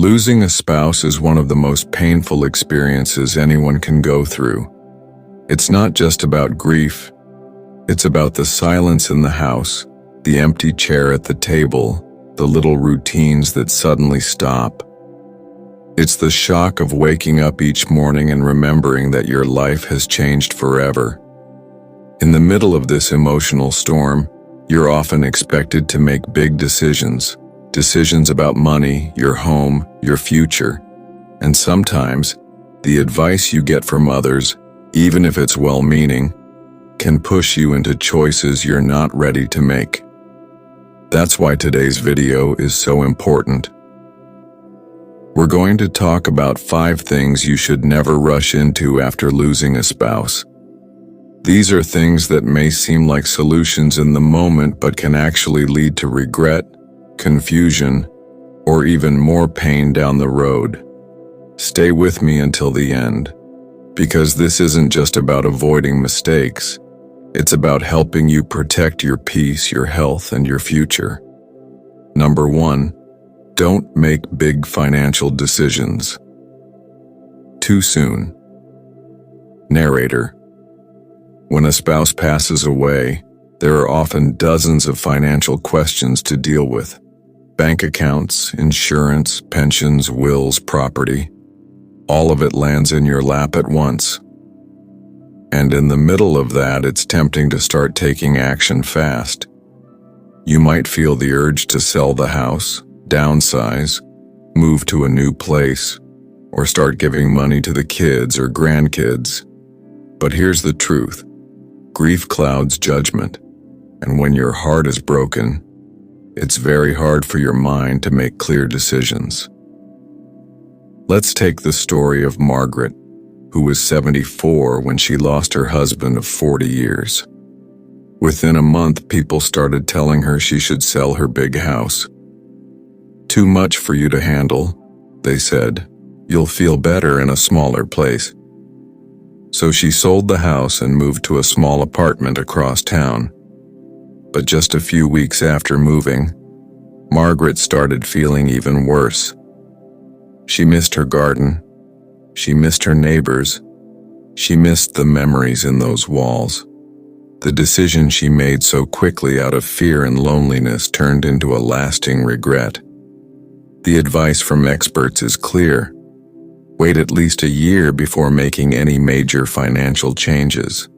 Losing a spouse is one of the most painful experiences anyone can go through. It's not just about grief. It's about the silence in the house, the empty chair at the table, the little routines that suddenly stop. It's the shock of waking up each morning and remembering that your life has changed forever. In the middle of this emotional storm, you're often expected to make big decisions about money, your home, your future. And sometimes, the advice you get from others, even if it's well-meaning, can push you into choices you're not ready to make. That's why today's video is so important. We're going to talk about 5 things you should never rush into after losing a spouse. These are things that may seem like solutions in the moment but can actually lead to regret, confusion, or even more pain down the road. Stay with me until the end, because this isn't just about avoiding mistakes. It's about helping you protect your peace, your health, and your future. Number 1, don't make big financial decisions too soon. Narrator. When a spouse passes away, there are often dozens of financial questions to deal with. Bank accounts, insurance, pensions, wills, property. All of it lands in your lap at once. And in the middle of that, it's tempting to start taking action fast. You might feel the urge to sell the house, downsize, move to a new place, or start giving money to the kids or grandkids. But here's the truth. Grief clouds judgment, and when your heart is broken, it's very hard for your mind to make clear decisions. Let's take the story of Margaret, who was 74 when she lost her husband of 40 years. Within a month, people started telling her she should sell her big house. "Too much for you to handle," they said. "You'll feel better in a smaller place." So she sold the house and moved to a small apartment across town. But just a few weeks after moving, Margaret started feeling even worse. She missed her garden. She missed her neighbors. She missed the memories in those walls. The decision she made so quickly out of fear and loneliness turned into a lasting regret. The advice from experts is clear. Wait at least a year before making any major financial changes.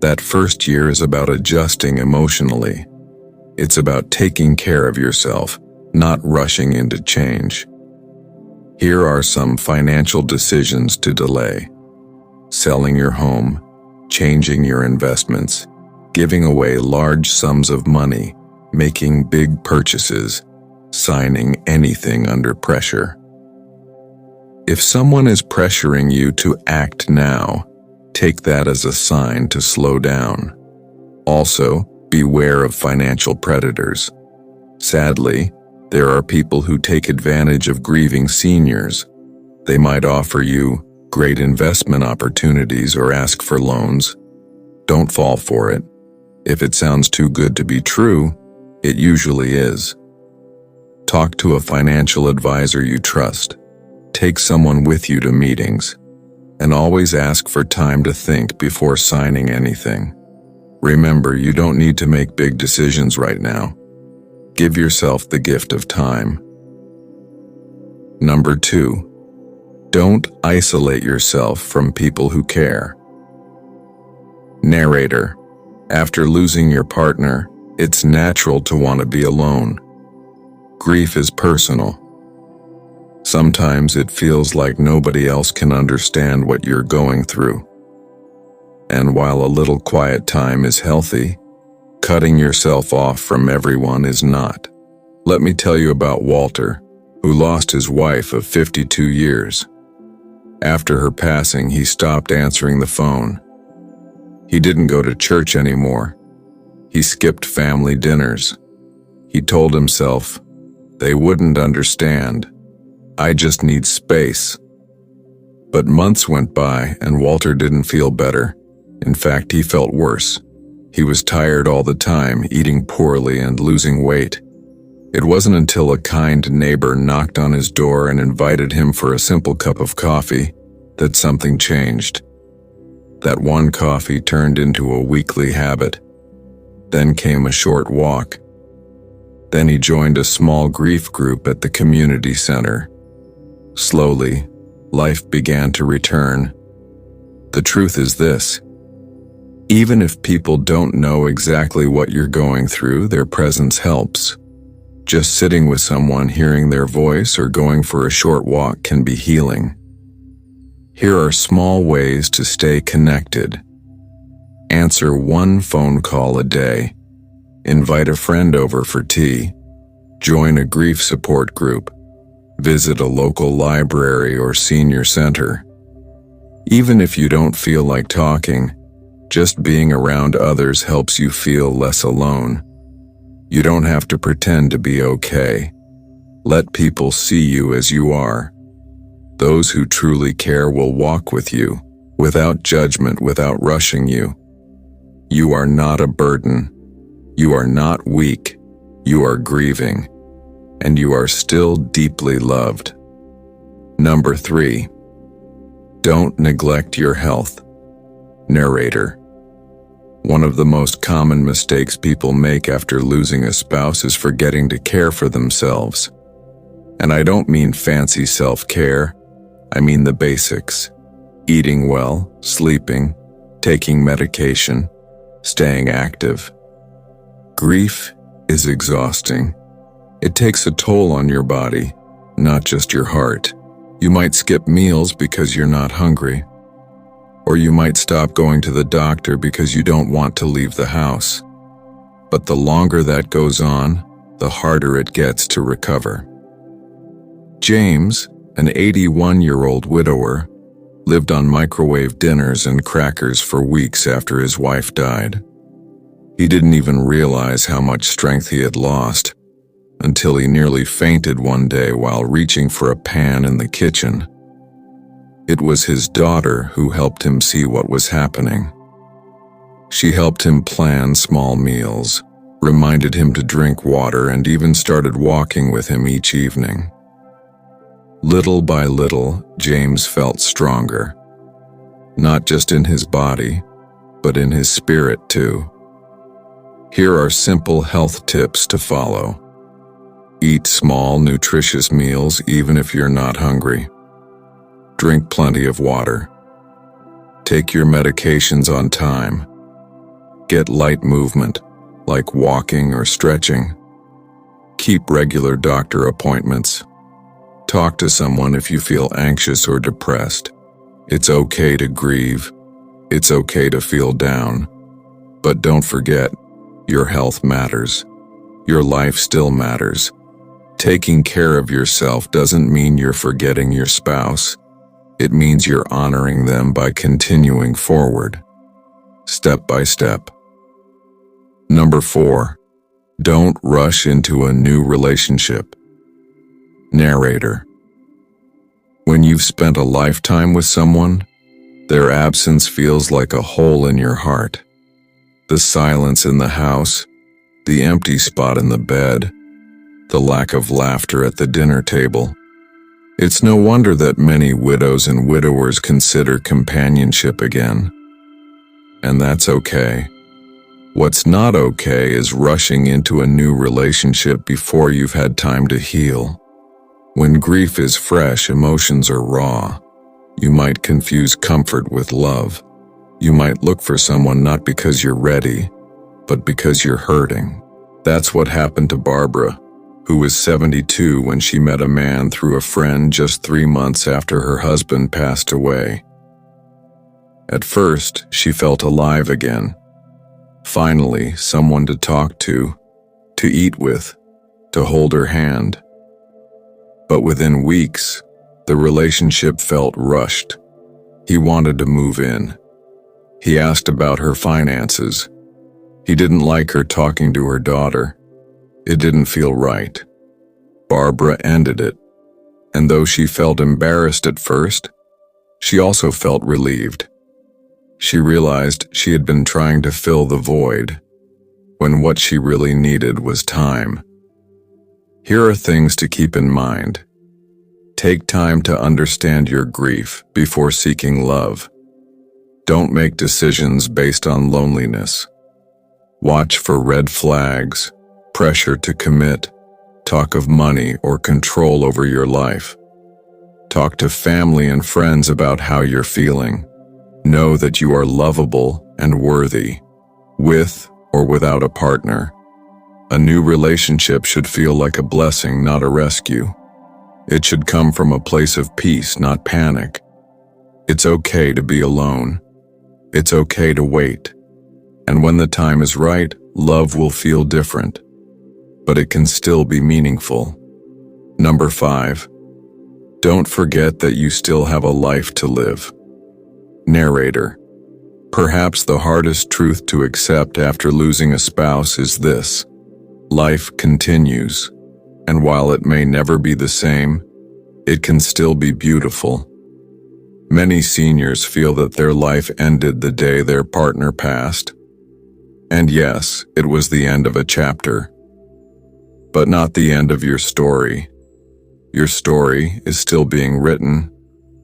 That first year is about adjusting emotionally. It's about taking care of yourself, not rushing into change. Here are some financial decisions to delay: selling your home, changing your investments, giving away large sums of money, making big purchases, signing anything under pressure. If someone is pressuring you to act now, take that as a sign to slow down. Also, beware of financial predators. Sadly, there are people who take advantage of grieving seniors. They might offer you great investment opportunities or ask for loans. Don't fall for it. If it sounds too good to be true, it usually is. Talk to a financial advisor you trust. Take someone with you to meetings. And always ask for time to think before signing anything. Remember, you don't need to make big decisions right now. Give yourself the gift of time. Number 2, don't isolate yourself from people who care. Narrator. After losing your partner, it's natural to want to be alone. Grief is personal. Sometimes it feels like nobody else can understand what you're going through. And while a little quiet time is healthy, cutting yourself off from everyone is not. Let me tell you about Walter, who lost his wife of 52 years. After her passing, he stopped answering the phone. He didn't go to church anymore. He skipped family dinners. He told himself, "They wouldn't understand. I just need space." But months went by and Walter didn't feel better. In fact, he felt worse. He was tired all the time, eating poorly and losing weight. It wasn't until a kind neighbor knocked on his door and invited him for a simple cup of coffee that something changed. That one coffee turned into a weekly habit. Then came a short walk. Then he joined a small grief group at the community center. Slowly, life began to return. The truth is this: even if people don't know exactly what you're going through, their presence helps. Just sitting with someone, hearing their voice, or going for a short walk can be healing. Here are small ways to stay connected. Answer one phone call a day. Invite a friend over for tea. Join a grief support group. Visit a local library or senior center. Even if you don't feel like talking, just being around others helps you feel less alone. You don't have to pretend to be okay. Let people see you as you are. Those who truly care will walk with you, without judgment, without rushing you. You are not a burden. You are not weak. You are grieving. And you are still deeply loved. Number 3. Don't neglect your health. Narrator. One of the most common mistakes people make after losing a spouse is forgetting to care for themselves. And I don't mean fancy self-care. I mean the basics. Eating well, sleeping, taking medication, staying active. Grief is exhausting. It takes a toll on your body, not just your heart. You might skip meals because you're not hungry. Or you might stop going to the doctor because you don't want to leave the house. But the longer that goes on, the harder it gets to recover. James, an 81-year-old widower, lived on microwave dinners and crackers for weeks after his wife died. He didn't even realize how much strength he had lost until he nearly fainted one day while reaching for a pan in the kitchen. It was his daughter who helped him see what was happening. She helped him plan small meals, reminded him to drink water, and even started walking with him each evening. Little by little, James felt stronger, not just in his body, but in his spirit too. Here are simple health tips to follow. Eat small, nutritious meals even if you're not hungry. Drink plenty of water. Take your medications on time. Get light movement, like walking or stretching. Keep regular doctor appointments. Talk to someone if you feel anxious or depressed. It's okay to grieve. It's okay to feel down. But don't forget, your health matters. Your life still matters. Taking care of yourself doesn't mean you're forgetting your spouse. It means you're honoring them by continuing forward, step by step. Number 4, don't rush into a new relationship. Narrator. When you've spent a lifetime with someone, their absence feels like a hole in your heart. The silence in the house, the empty spot in the bed, the lack of laughter at the dinner table. It's no wonder that many widows and widowers consider companionship again. And that's okay. What's not okay is rushing into a new relationship before you've had time to heal. When grief is fresh, emotions are raw. You might confuse comfort with love. You might look for someone not because you're ready, but because you're hurting. That's what happened to Barbara, who was 72 when she met a man through a friend just 3 months after her husband passed away. At first, she felt alive again. Finally, someone to talk to eat with, to hold her hand. But within weeks, the relationship felt rushed. He wanted to move in. He asked about her finances. He didn't like her talking to her daughter. It didn't feel right. Barbara ended it, and though she felt embarrassed at first, she also felt relieved. She realized she had been trying to fill the void, when what she really needed was time. Here are things to keep in mind. Take time to understand your grief before seeking love. Don't make decisions based on loneliness. Watch for red flags, pressure to commit, talk of money or control over your life. Talk to family and friends about how you're feeling. Know that you are lovable and worthy, with or without a partner. A new relationship should feel like a blessing, not a rescue. It should come from a place of peace, not panic. It's okay to be alone. It's okay to wait. And when the time is right, love will feel different. But it can still be meaningful. Number 5. Don't forget that you still have a life to live. Narrator. Perhaps the hardest truth to accept after losing a spouse is this: life continues, and while it may never be the same, it can still be beautiful. Many seniors feel that their life ended the day their partner passed. And yes, it was the end of a chapter. But not the end of your story. Your story is still being written,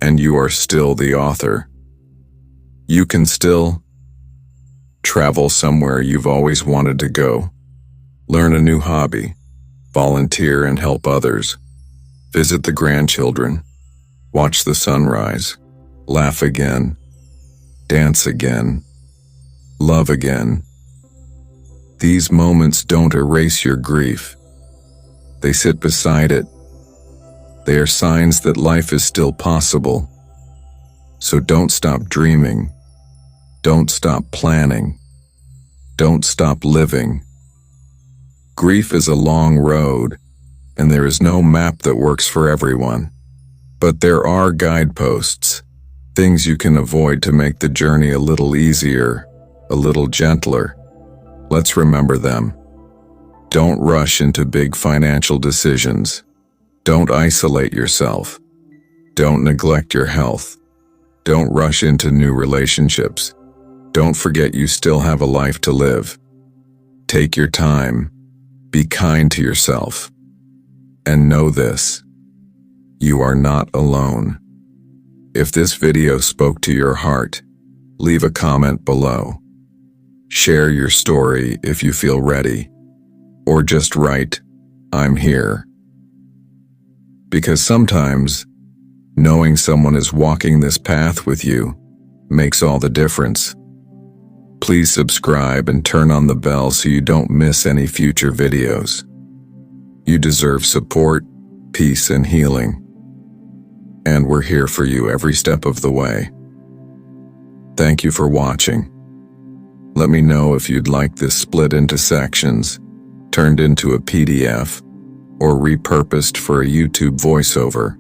and you are still the author. You can still travel somewhere you've always wanted to go, learn a new hobby, volunteer and help others, visit the grandchildren, watch the sunrise, laugh again, dance again, love again. These moments don't erase your grief. They sit beside it. They are signs that life is still possible. So don't stop dreaming. Don't stop planning. Don't stop living. Grief is a long road, and there is no map that works for everyone. But there are guideposts, things you can avoid to make the journey a little easier, a little gentler. Let's remember them. Don't rush into big financial decisions. Don't isolate yourself. Don't neglect your health. Don't rush into new relationships. Don't forget you still have a life to live. Take your time. Be kind to yourself. And know this: you are not alone. If this video spoke to your heart, leave a comment below. Share your story if you feel ready. Or just write, "I'm here." Because sometimes, knowing someone is walking this path with you makes all the difference. Please subscribe and turn on the bell so you don't miss any future videos. You deserve support, peace, and healing. And we're here for you every step of the way. Thank you for watching. Let me know if you'd like this split into sections, turned into a PDF, or repurposed for a YouTube voiceover.